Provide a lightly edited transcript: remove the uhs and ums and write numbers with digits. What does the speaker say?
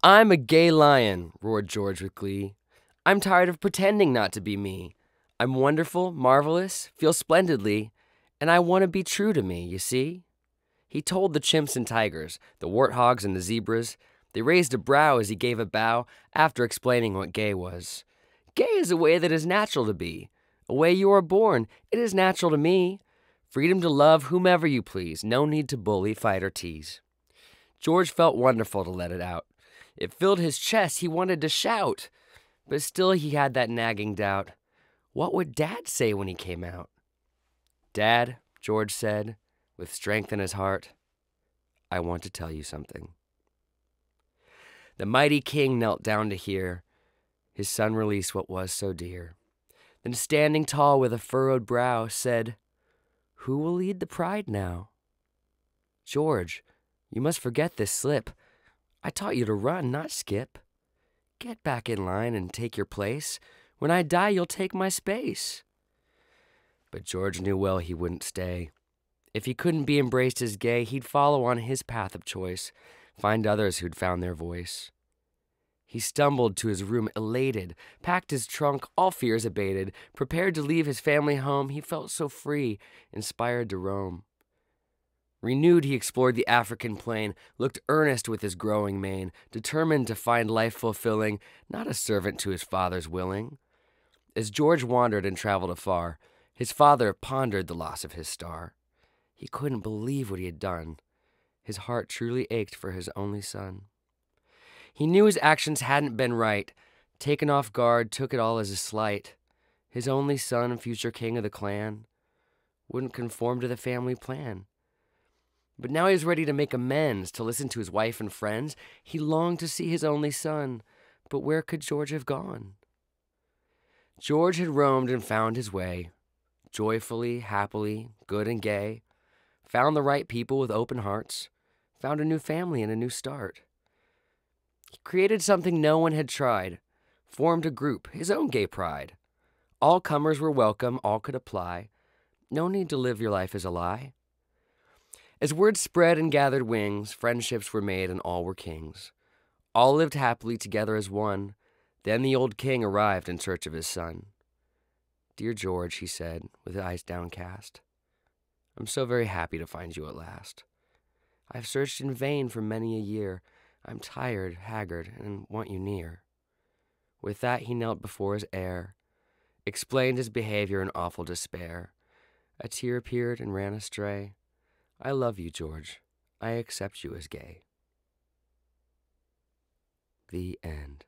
I'm a gay lion, roared George with glee. I'm tired of pretending not to be me. I'm wonderful, marvelous, feel splendidly, and I want to be true to me, you see? He told the chimps and tigers, the warthogs and the zebras. They raised a brow as he gave a bow after explaining what gay was. Gay is a way that is natural to be. A way you are born, it is natural to me. Freedom to love whomever you please, no need to bully, fight, or tease. George felt wonderful to let it out. It filled his chest, he wanted to shout. But still he had that nagging doubt. What would Dad say when he came out? Dad, George said, with strength in his heart, I want to tell you something. The mighty king knelt down to hear his son release what was so dear. Then standing tall with a furrowed brow, said, Who will lead the pride now? George, you must forget this slip. I taught you to run, not skip. Get back in line and take your place. When I die, you'll take my space. But George knew well he wouldn't stay. If he couldn't be embraced as gay, he'd follow on his path of choice, find others who'd found their voice. He stumbled to his room elated, packed his trunk, all fears abated, prepared to leave his family home. He felt so free, inspired to roam. Renewed, he explored the African plain, looked earnest with his growing mane, determined to find life fulfilling, not a servant to his father's willing. As George wandered and traveled afar, his father pondered the loss of his star. He couldn't believe what he had done. His heart truly ached for his only son. He knew his actions hadn't been right. Taken off guard, took it all as a slight. His only son, future king of the clan, wouldn't conform to the family plan. But now he was ready to make amends, to listen to his wife and friends. He longed to see his only son, but where could George have gone? George had roamed and found his way, joyfully, happily, good and gay, found the right people with open hearts, found a new family and a new start. He created something no one had tried, formed a group, his own gay pride. All comers were welcome, all could apply. No need to live your life as a lie. As word spread and gathered wings, friendships were made and all were kings. All lived happily together as one. Then the old king arrived in search of his son. Dear George, he said, with his eyes downcast, I'm so very happy to find you at last. I've searched in vain for many a year. I'm tired, haggard, and want you near. With that he knelt before his heir, explained his behavior in awful despair. A tear appeared and ran astray. I love you, George. I accept you as gay. The end.